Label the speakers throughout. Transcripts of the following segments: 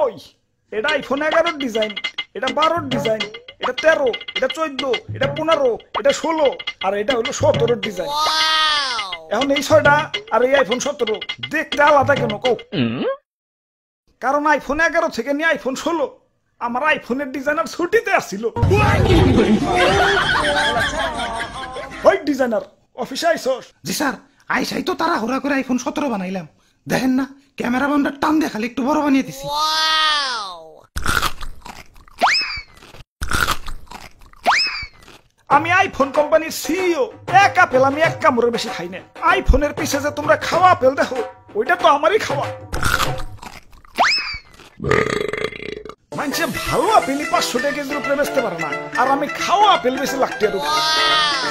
Speaker 1: ওই এটা iPhone 11 design, এটা 12 ডিজাইন, এটা 13, এটা 14, এটা 15, এটা 16 আর এটা হলো 17 ডিজাইন। এখন এই 6টা আর এই আইফোন 17 দেখতে আলাদা কেন কও? কারণ আইফোন 11 থেকে নিয়ে আইফোন 16 আমার আইফোনের ডিজাইনার ছুটিতে আসছিল। ওই ডিজাইনার অফিসে আইছস?
Speaker 2: জি স্যার, আইসাই তো তারা হুরা করে আইফোন 17 বানাইলাম। দেখেন না ক্যামেরা বামটা টান দিয়ে খালি একটু বড় বানিয়ে দিছি।
Speaker 1: আমি আইফোন কোম্পানির সিইও, এক আপেল আমি এক কামড়ের বেশি খাই না। আইফোনের পিছে যে তোমরা খাওয়া আপেল দেখো ওইটা তো আমারই খাওয়া। মানুষে ভালো আপেলই 500 টাকা কেজির উপরে বেচতে পারে না, আর আমি খাওয়া আপেল বেশি লাগতে আর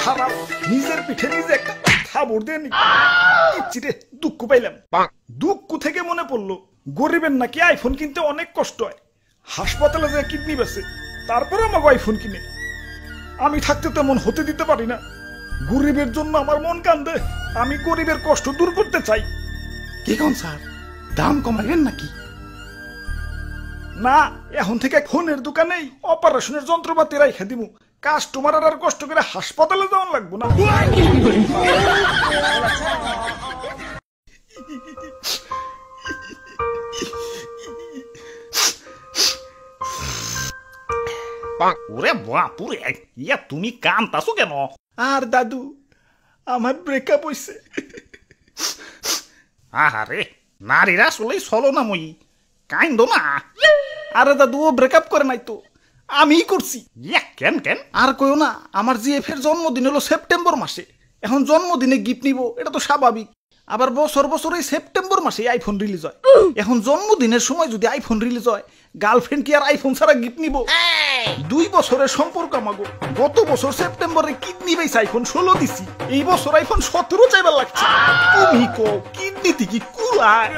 Speaker 1: খারাপ। নিজের পিঠে নিজে একটা থাবড় দিয়ে নি চিরে দুঃখ পাইলাম। দুঃখ থেকে মনে পড়লো গরিবের নাকি আইফোন কিনতে অনেক কষ্ট হয়। হাসপাতালে যে কিডনি বেচে তারপরে আমাকে আইফোন কিনে। আমি থাকতে তেমন হতে দিতে পারি না। গরিবের জন্য আমার মন কান্দে। আমি গরিবের কষ্ট দূর করতে চাই।
Speaker 2: কি কোন স্যার, দাম কমাইবেন নাকি?
Speaker 1: না, এখন থেকে ফোনের দোকানেই অপারেশনের যন্ত্রপাতি রাইখা দিমু। কাস্টমার আর কষ্ট করে হাসপাতালে যাওয়ার লাগবো না।
Speaker 3: ওরে বাপুরে, ইয়া তুমি কান্তাছো কেন?
Speaker 1: আর দাদু, আমার ব্রেকআপ হইছে।
Speaker 3: আহারে, নারীরা আসলেই চলো না মই, কাইন্দ না।
Speaker 1: আরে দাদু, ও ব্রেকআপ করে নাই তো, আমিই করছি।
Speaker 3: ইয়া কেন কেন?
Speaker 1: আর কইও না, আমার জিএফ এর জন্মদিন হলো সেপ্টেম্বর মাসে। এখন জন্মদিনে গিফট নিব, এটা তো স্বাভাবিক। আবার বছর বছর এই সেপ্টেম্বর মাসে আইফোন রিলিজ হয়। এখন জন্মদিনের সময় যদি আইফোন রিলিজ হয়, গার্লফ্রেন্ড কি আর আইফোন ছাড়া গিফট নিব? 2 বছরের সম্পর্ক আমাগো। গত বছর সেপ্টেম্বরে কিডনি বেস আইফোন 16 দিছি, এই বছর আইফোন 17 চাইবার লাগছে। তুমি কো কিডনিতে কি কুলায়?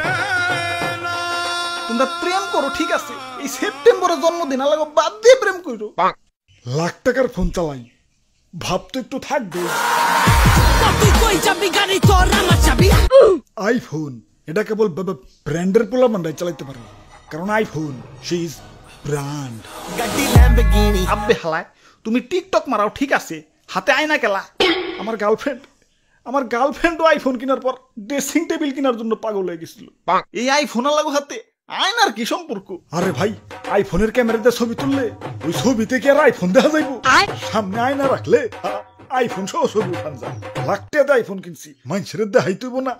Speaker 1: তোমরা প্রেম করো ঠিক আছে, এই সেপ্টেম্বরে জন্মদিন লাগো বাদ দিয়ে প্রেম করো। লাখ টাকার ফোন চালাই, ভাব তো একটু থাকবে। আইফোন এটা কেবল ব্র্যান্ডের পোলাপানরাই চালাইতে পারে, কারণ আইফোন সে ইজ ব্র্যান্ড। আব্বে হালায়, তুমি টিকটক মারাও ঠিক আছে, হাতে আয়না কেলা। আমার গার্লফ্রেন্ডও আইফোন কেনার পর ড্রেসিং টেবিল কেনার জন্য পাগল হয়ে গেছিল। এই আইফোন লাগো হাতে আয়নার কি সম্পর্ক? আরে ভাই, আইফোনের ক্যামেরাতে ছবি তুললে ওই ছবিতে কি আর আইফোন দেখা যাইব? সামনে আয়না রাখলে আইফোন সহ ছবি উঠান যায়। লাখ টাকা আইফোন কিনছি, মানুষের দেখাইতেইব না,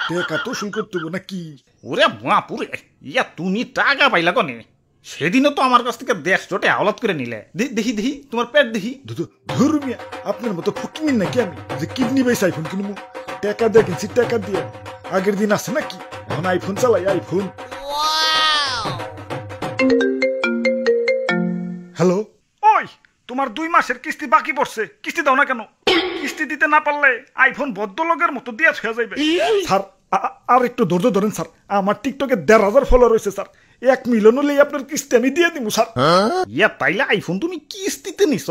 Speaker 1: টাকা তো শুল করতেইব না কি?
Speaker 3: ওরে বাপুরে, ইয়া তুমি টাকা পাইলা কনে? সেদিনও তো আমার কাছ থেকে 150 টাকা আওলাদ করে নিলে।
Speaker 1: দেখি তোমার পেট দেখি। ধরু মিয়া, আপনার মতো ফকিনি নাকি আমি যে কিডনি বেস আইফোন কিনবো? টাকা দিয়ে কিনছি, টাকা দিয়ে। আগের দিন আছে নাকি? এখন আইফোন চালাই, আইফোন। হ্যালো, ওই তোমার 2 মাসের কিস্তি বাকি পড়ছে, কিস্তি দাও না কেন? কিস্তি দিতে না পারলে আইফোন ভদ্রলোকের মতো দিয়ে হয়ে যাবে। স্যার আর একটু ধৈর্য ধরেন স্যার, আমার টিকটকে 1,500 ফলোয়ার হয়েছে স্যার। 1 মিলিয়ন হলেই আপনার কিস্তি আমি দিয়ে দিব স্যার।
Speaker 3: ইয়া তাইলে আইফোন তুমি কিস্তিতে নিছ?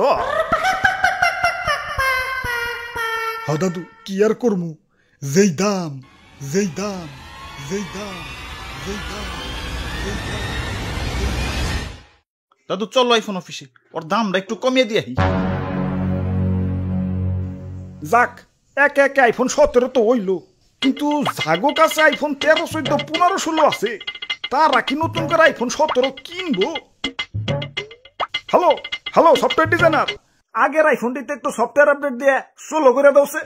Speaker 1: হ্যাঁ দাদু, কি আর করমু, যেই দাম।
Speaker 3: দাদু চলো আইফোন অফিসে, ওর দামটা একটু কমিয়ে দিয়ে।
Speaker 1: যাক, একে আইফোন 17 তো হইলো, কিন্তু জাগো কাছে আইফোন 13, 14, 15, 16 আছে। তারা কি নতুন করে আইফোন 17 কিনবো? হ্যালো সফটওয়্যার ডিজাইনার, আগের আইফোনটিতে একটু সফটওয়্যার আপডেট দিয়ে 16 করে দাওছে।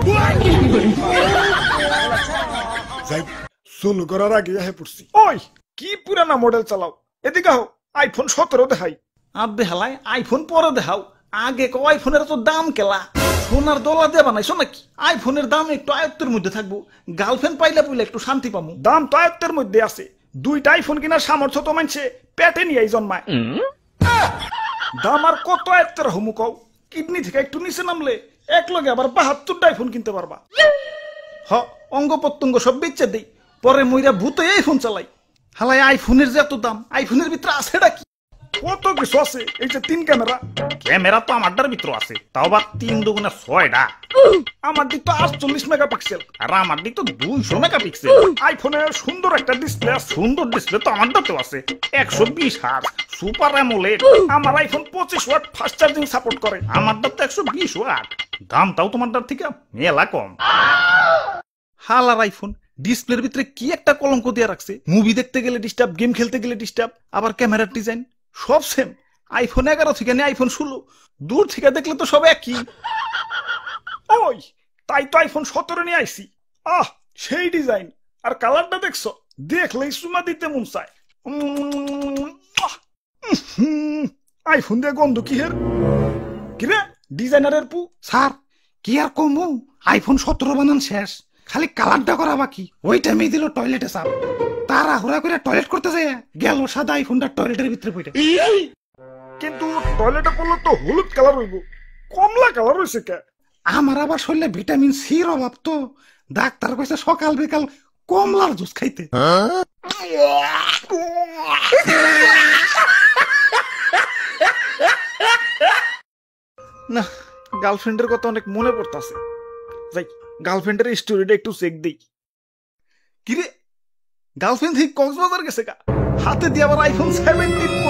Speaker 1: 16 করার আগে পড়ছি। ওই কি পুরানা মডেল চালাও, এদিকে আও, আইফোন 17 দেখাই। আব্বে হালায়, আইফোন পরে দেখাও, আগে কো আইফোনের তো দাম কেলা। সোনার দলা দিয়ে বানাইছো নাকি? আইফোনের দাম একটু আয়ত্তের মধ্যে থাকবো, গার্লফ্রেন্ড পাইলে একটু শান্তি পাবো। দাম তো আয়ত্তের মধ্যে আছে, 2টা আইফোন কেনার সামর্থ্য তো মানছে পেটে নিয়ে জন্মায়। দাম আর কত আয়ত্তের হমু কও? কিডনি থেকে একটু নিচে নামলে এক লগে আবার 72টা আইফোন কিনতে পারবা। অঙ্গ প্রত্যঙ্গ সব বেচে দেই, পরে মইরা ভূত আইফোন চালাই। হালাই আইফোনের যে এত দাম, আইফোনের ভিতরে আছেটা কি? কত কিছু আছে, এই যে 3 ক্যামেরা।
Speaker 3: ক্যামেরা তো আমারটার ভিতর আছে, তাও বা 3 দুগুণে 6টা।
Speaker 1: আমার দিক তো 48 মেগাপিক্সেল,
Speaker 3: আর আমার দিক তো 200 মেগাপিক্সেল।
Speaker 1: আইফোনে সুন্দর একটা ডিসপ্লে আছে।
Speaker 3: সুন্দর ডিসপ্লে তো আমারটাতেও আছে, 120 হার্জ সুপার অ্যামোলেড।
Speaker 1: আমার iPhone 25 watt fast charging support করে।
Speaker 3: আমারটা তো 120 ওয়াট, দামটাও তোমারটার থেকে মেলা কম। হালার আইফোন ডিসপ্লের ভিতরে কি একটা কলঙ্ক দিয়ে রাখছে।
Speaker 1: মুভি দেখতে গেলে ডিস্টার্ব, গেম খেলতে গেলে ডিস্টার্ব, আবার ক্যামেরার ডিজাইন সব সেম। আইফোন 11 থেকে নিয়ে আইফোন 16, দূর থেকে দেখলে তো সব একই। ওই তাই তো আইফোন 17 নিয়ে আইছি। আহ সেই ডিজাইন আর কালারটা দেখছো, দেখলেই সুমা দিতে মন চায়। আইফোন দিয়ে গন্ধ কি হের, কিরে ডিজাইনারের পু।
Speaker 2: স্যার কি আর কমু, আইফোন 17 বানান শেষ, খালি কালারটা করা বাকি। ওই টাইমে দিল টয়লেটে চাপ, তারা হুড়া করে টয়লেট করতে যায়, গেল সাদা আইফোনটা টয়লেটের ভিতরে পড়ে।
Speaker 1: কিন্তু টয়লেটে পড়লে তো হলুদ কালার হইব, কমলা কালার হয়েছে কে?
Speaker 2: আমার আবার শরীরে ভিটামিন সির অভাব তো, ডাক্তার কইছে সকাল বিকাল কমলার জুস খাইতে।
Speaker 1: না, গার্লফ্রেন্ডের কথা অনেক মনে পড়তাছে। যাই গার্লফ্রেন্ডের স্টোরিটা একটু চেক দেই। কিরে গার্লফ্রেন্ড ঠিক কক্সবাজার গেছে গা, হাতে দিয়ে আবার আইফোন 17।